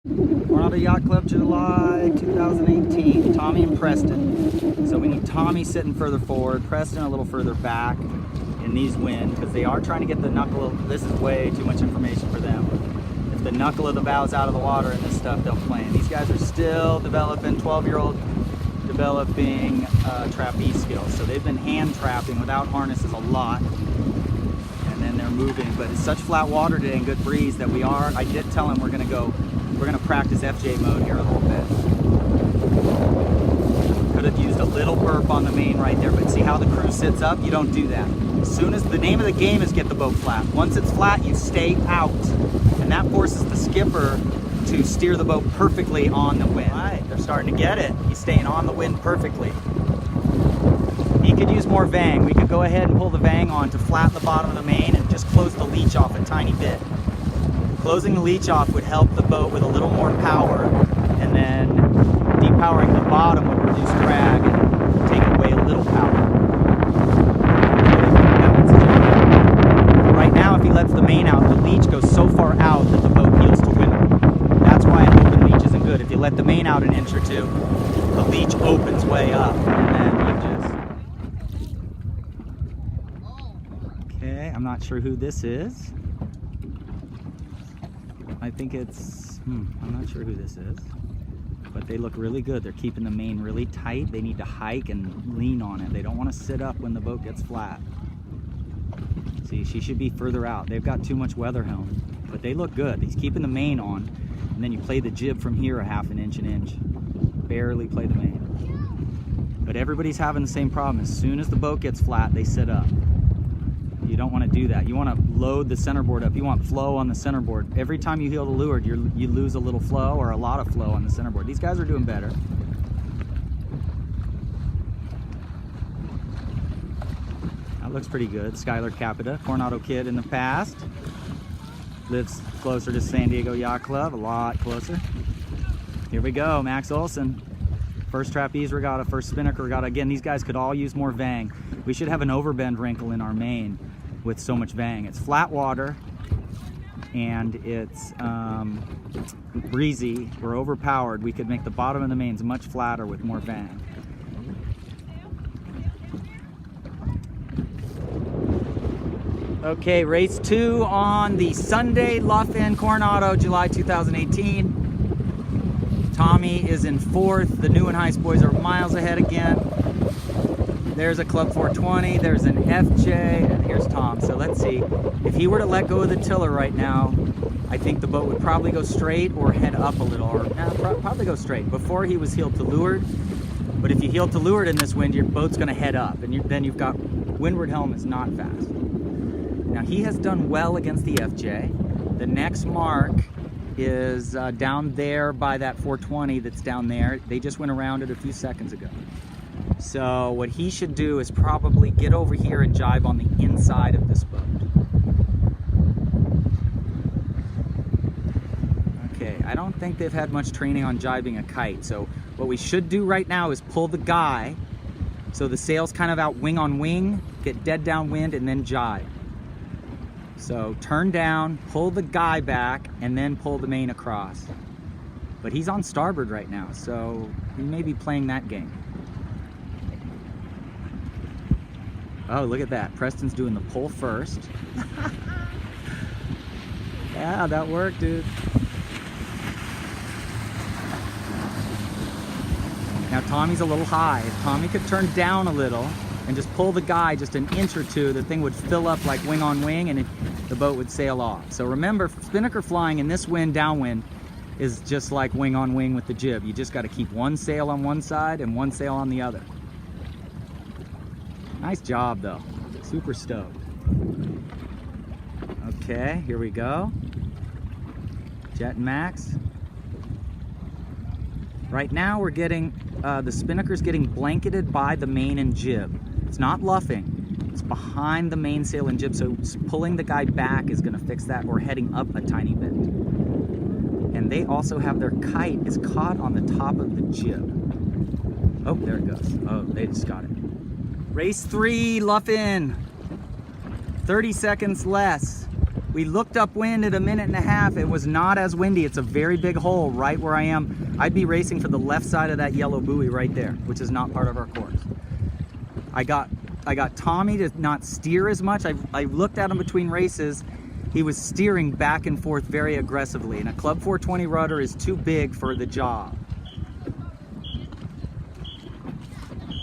Coronado Yacht Club, July 2018. Tommy and Preston. So we need Tommy sitting further forward, Preston a little further back in these wind, because they are trying to get the knuckle of, this is way too much information for them. If the knuckle of the bow's out of the water and this stuff, they'll plane. These guys are still developing, 12-year-old developing trapeze skills. So they've been hand trapping without harnesses a lot. And then they're moving, but it's such flat water today and good breeze that I did tell them we're gonna practice FJ mode here a little bit. Could have used a little burp on the main right there, but see how the crew sits up? You don't do that. As soon as the name of the game is get the boat flat. Once it's flat, you stay out. And that forces the skipper to steer the boat perfectly on the wind. All right, they're starting to get it. He's staying on the wind perfectly. He could use more vang. We could go ahead and pull the vang on to flatten the bottom of the main and just close the leech off a tiny bit. Closing the leech off would help the boat with a little more power, and then depowering the bottom would reduce drag and take away a little power. Right now, if he lets the main out, the leech goes so far out that the boat heels to windward. That's why an open leech isn't good. If you let the main out an inch or two, the leech opens way up and then hinges. Okay, I'm not sure who this is. I think it's, I'm not sure who this is, but they look really good. They're keeping the main really tight. They need to hike and lean on it. They don't want to sit up when the boat gets flat. See, she should be further out. They've got too much weather helm, but they look good. He's keeping the main on, and then you play the jib from here a half an inch. Barely play the main. But everybody's having the same problem. As soon as the boat gets flat, they sit up. You don't want to do that. You want to load the centerboard up. You want flow on the centerboard. Every time you heel the leeward, you lose a little flow or a lot of flow on the centerboard. These guys are doing better. That looks pretty good. Skylar Capita, Coronado kid in the past. Lives closer to San Diego Yacht Club, a lot closer. Here we go, Max Olson. First trapeze regatta, first spinnaker regatta. Again, these guys could all use more vang. We should have an overbend wrinkle in our main with so much vang. It's flat water and it's breezy. We're overpowered. We could make the bottom of the mains much flatter with more vang. Okay, race 2 on the Sunday Luff in Coronado, July 2018. Tommy is in 4th. The New and Heist boys are miles ahead again. There's a Club 420, there's an FJ, and here's Tom. So let's see. If he were to let go of the tiller right now, I think the boat would probably go straight or head up a little, or probably go straight. Before he was heeled to leeward, but if you heel to leeward in this wind, your boat's gonna head up, and then you've got windward helm is not fast. Now he has done well against the FJ. The next mark is down there by that 420 that's down there. They just went around it a few seconds ago. So what he should do is probably get over here and jibe on the inside of this boat. Okay, I don't think they've had much training on jibing a kite. So what we should do right now is pull the guy so the sail's kind of out wing on wing, get dead downwind, and then jibe. So turn down, pull the guy back, and then pull the main across. But he's on starboard right now, so he may be playing that game. Oh, look at that. Preston's doing the pull first. Yeah, that worked, dude. Now Tommy's a little high. If Tommy could turn down a little and just pull the guy just an inch or two, the thing would fill up like wing on wing and the boat would sail off. So remember, spinnaker flying in this wind, downwind, is just like wing on wing with the jib. You just got to keep one sail on one side and one sail on the other. Nice job though, super stoked. Okay, here we go. Jet and Max. Right now we're getting, the spinnaker's getting blanketed by the main and jib. It's not luffing, it's behind the mainsail and jib, so pulling the guy back is gonna fix that, or heading up a tiny bit. And they also have their kite is caught on the top of the jib. Oh, there it goes. Oh, they just got it. Race 3, luff in. 30 seconds less. We looked upwind at 1.5 minutes. It was not as windy. It's a very big hole right where I am. I'd be racing for the left side of that yellow buoy right there, which is not part of our course. I got Tommy to not steer as much. I looked at him between races. He was steering back and forth very aggressively, and a Club 420 rudder is too big for the job.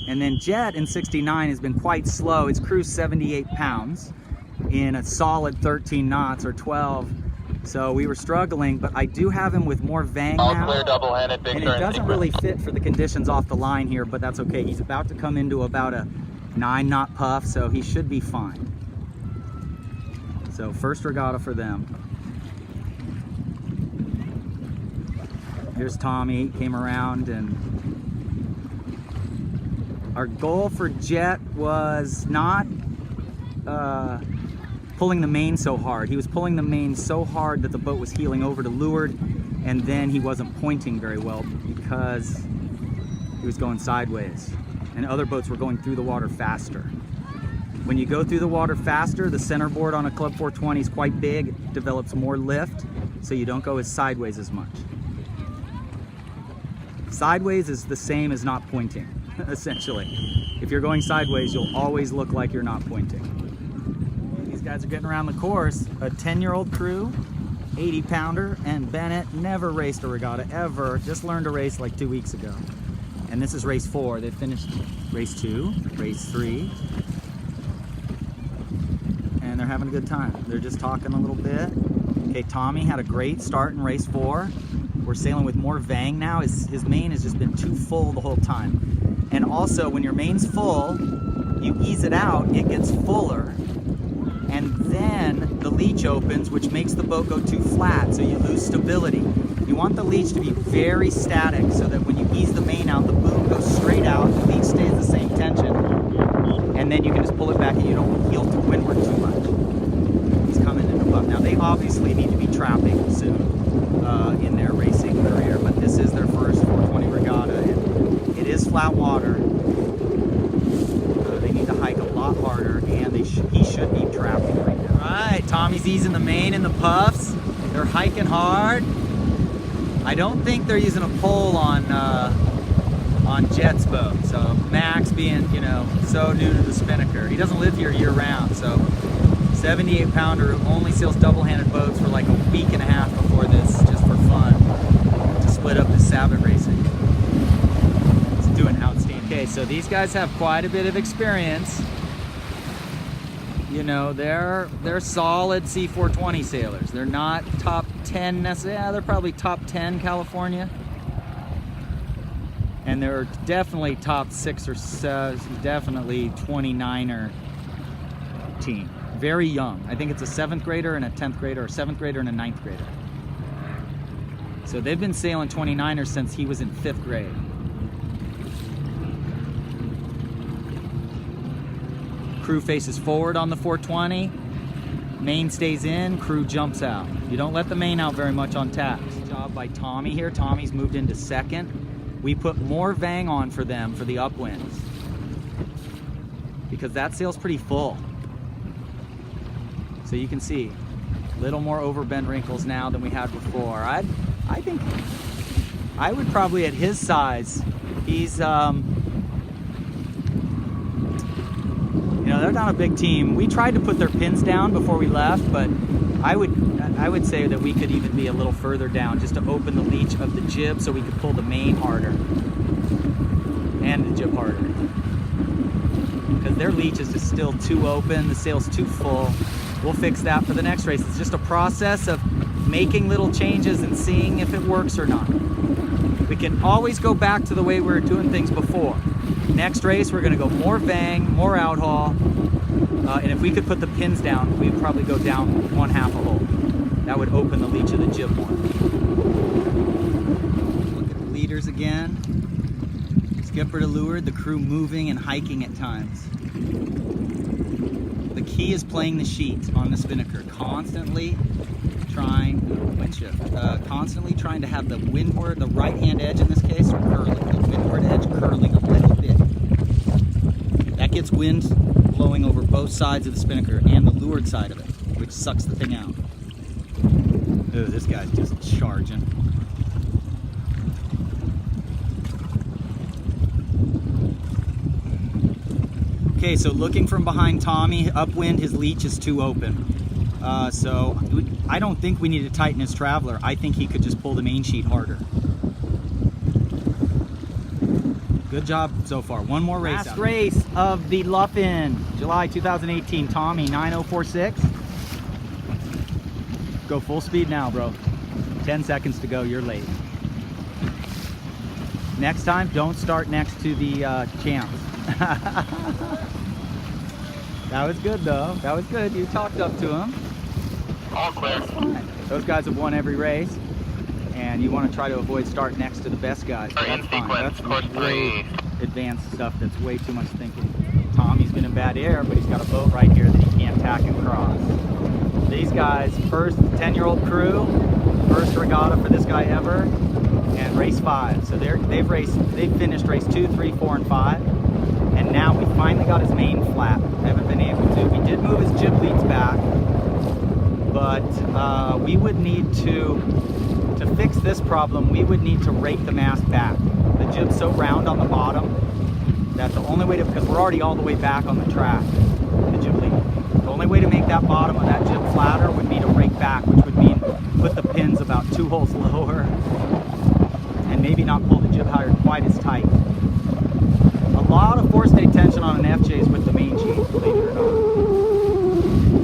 And then Jet in 69 has been quite slow. His crew's 78 pounds in a solid 13 knots or 12. So we were struggling, but I do have him with more vang now. Clear, double-handed, big and it doesn't really fit for the conditions off the line here, but that's okay. He's about to come into about a 9-knot puff, so he should be fine. So first regatta for them. Here's Tommy, came around, and our goal for Jet was not pulling the main so hard. He was pulling the main so hard that the boat was heeling over to leeward, and then he wasn't pointing very well because he was going sideways, and other boats were going through the water faster. When you go through the water faster, the centerboard on a Club 420 is quite big. It develops more lift, so you don't go as sideways as much. Sideways is the same as not pointing, essentially. If you're going sideways, you'll always look like you're not pointing. These guys are getting around the course. A 10-year-old crew, 80-pounder, and Bennett never raced a regatta, ever. Just learned to race like 2 weeks ago. And this is race 4. They finished race 2, race 3. And they're having a good time. They're just talking a little bit. Okay, Tommy had a great start in race 4. We're sailing with more vang now. His main has just been too full the whole time. And also, when your main's full, you ease it out, it gets fuller. And then the leech opens, which makes the boat go too flat, so you lose stability. You want the leech to be very static so that when you ease the main out, the boom goes straight out, the leech stays the same tension, and then you can just pull it back and you don't heel to windward too much. He's coming in above. Now they obviously need to be trapping soon in their racing career, but this is their first 420 regatta, and it is flat water. They need to hike a lot harder, and he should be trapping right now. All right, Tommy's easing the main in the puffs. They're hiking hard. I don't think they're using a pole on Jet's boat. So Max, being, you know, so new to the Spinnaker, he doesn't live here year-round. So 78-pounder who only sails double-handed boats for like a week and a half before this, just for fun, to split up the Sabbath racing. He's doing outstanding. Okay, so these guys have quite a bit of experience. You know, they're solid C420 sailors. They're not top 10 necessarily. Yeah, they're probably top 10 California. And they're definitely top 6 or 7, definitely 29er team. Very young. I think it's a 7th grader and a 10th grader, or 7th grader and a 9th grader. So they've been sailing 29ers since he was in 5th grade. Crew faces forward on the 420. Main stays in, crew jumps out. You don't let the main out very much on taps. Good job by Tommy here. Tommy's moved into 2nd. We put more vang on for them for the upwinds, because that sail's pretty full. So you can see a little more overbend wrinkles now than we had before. I think I would probably, at his size, he's you know, they're not a big team. We tried to put their pins down before we left, but I would say that we could even be a little further down just to open the leech of the jib so we could pull the main harder and the jib harder. Because their leech is just still too open, the sail's too full. We'll fix that for the next race. It's just a process of making little changes and seeing if it works or not. We can always go back to the way we were doing things before. Next race, we're gonna go more vang, more out haul, and if we could put the pins down, we'd probably go down 1/2 a hole. That would open the leech of the jib more. Look at the leaders again. Skipper to leeward, the crew moving and hiking at times. The key is playing the sheet on the Spinnaker, constantly trying to have the windward, the right-hand edge in this case, curling, the windward edge curling a little bit. That gets wind blowing over both sides of the Spinnaker and the leeward side of it, which sucks the thing out. Ooh, this guy's just charging. Okay, so looking from behind Tommy, upwind, his leech is too open. So I don't think we need to tighten his traveler. I think he could just pull the main sheet harder. Good job so far. One more race. Last race of the Luff In, July 2018. Tommy, 9046. Go full speed now, bro. 10 seconds to go, you're late. Next time, don't start next to the champs. That was good though. That was good. You talked up to him. All clear. That's fine. Those guys have won every race, and you want to try to avoid start next to the best guys. So that's fine. That's great advanced stuff. That's way too much thinking. Tommy's been in bad air, but he's got a boat right here that he can't tack and cross. These guys, first 10-year-old crew, first regatta for this guy ever, and race 5. So they've finished race 2, 3, 4, and 5. And now we finally got his main flat. Haven't been able to. We did move his jib leads back, but we would need to fix this problem, we would need to rake the mast back. The jib's so round on the bottom that the only way to, because we're already all the way back on the track, the jib lead. The only way to make that bottom of that jib flatter would be to rake back, which would mean put the pins about 2 holes lower and maybe not pull the jib higher quite as tight. A lot of forestay tension on an FJ is with the main sheet, believe it or not.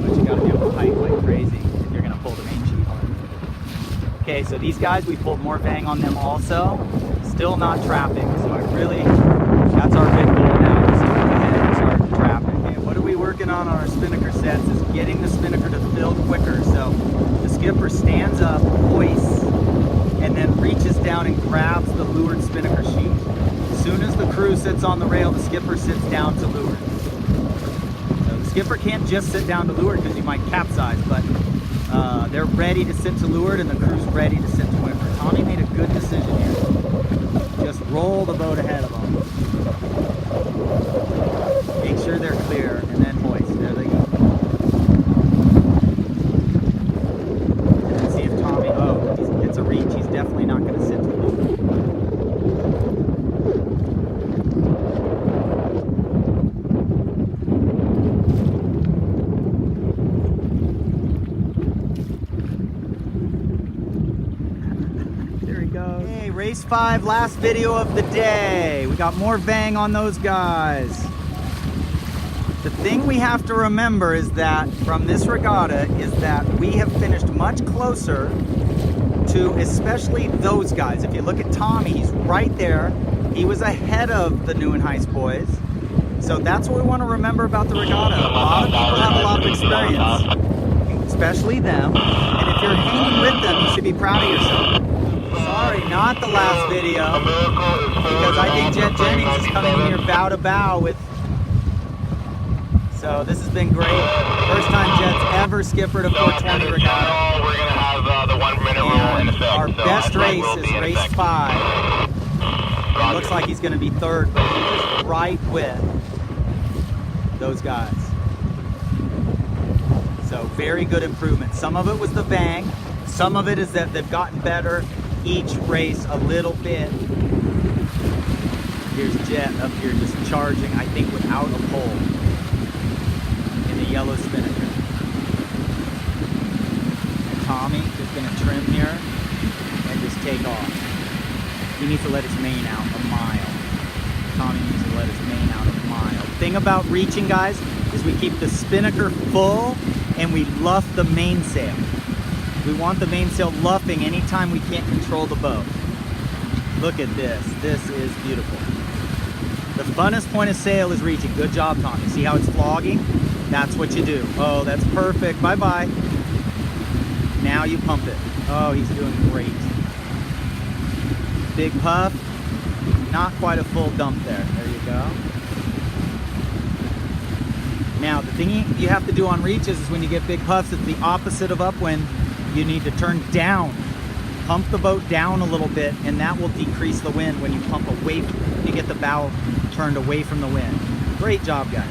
But you gotta be able to hike like crazy if you're gonna pull the main sheet hard. Okay, so these guys, we pulled more vang on them also. Still not trapping, so that's our big goal now, is to go ahead and start trapping. And what are we working on our spinnaker sets is getting the spinnaker to fill quicker. So the skipper stands up, hoists, and then reaches down and grabs the lured spinnaker sheet. As soon as the crew sits on the rail, the skipper sits down to leeward. So the skipper can't just sit down to leeward because he might capsize, but they're ready to sit to leeward and the crew's ready to sit to windward. Tommy made a good decision here. Just roll the boat ahead of them. Make sure they're clear and then hoist. There they go. Let's see if Tommy, it's a reach. He's definitely not going to sit to leeward. Okay, race 5, last video of the day. We got more vang on those guys. The thing we have to remember is that from this regatta is that we have finished much closer to especially those guys. If you look at Tommy, he's right there. He was ahead of the New and Heist boys. So that's what we want to remember about the regatta. A lot of people have a lot of experience, especially them. And if you're hanging with them, you should be proud of yourself. Sorry, not the last video, because I think Jet Jennings is coming in here bow to bow with. So this has been great. First time Jet's ever skippered a 420 regatta. We're gonna have the 1 minute rule in effect. Our best race is race 5. It looks like he's going to be 3rd, but he was right with those guys. So very good improvement. Some of it was the vang. Some of it is that they've gotten better each race a little bit. Here's Jet up here just charging, I think, without a pole in the yellow spinnaker. And Tommy is going to trim here and just take off. He needs to let his main out a mile. Tommy needs to let his main out a mile. The thing about reaching, guys, is we keep the spinnaker full and we luff the mainsail. We want the mainsail luffing anytime we can't control the boat. Look at this. This is beautiful. The funnest point of sail is reaching. Good job, Tommy. See how it's flogging? That's what you do. Oh, that's perfect. Bye-bye. Now you pump it. Oh, he's doing great. Big puff. Not quite a full dump there. There you go. Now, the thing you have to do on reaches is when you get big puffs, it's the opposite of upwind. You need to turn down. Pump the boat down a little bit, and that will decrease the wind when you pump away, when you get the bow turned away from the wind. Great job, guys.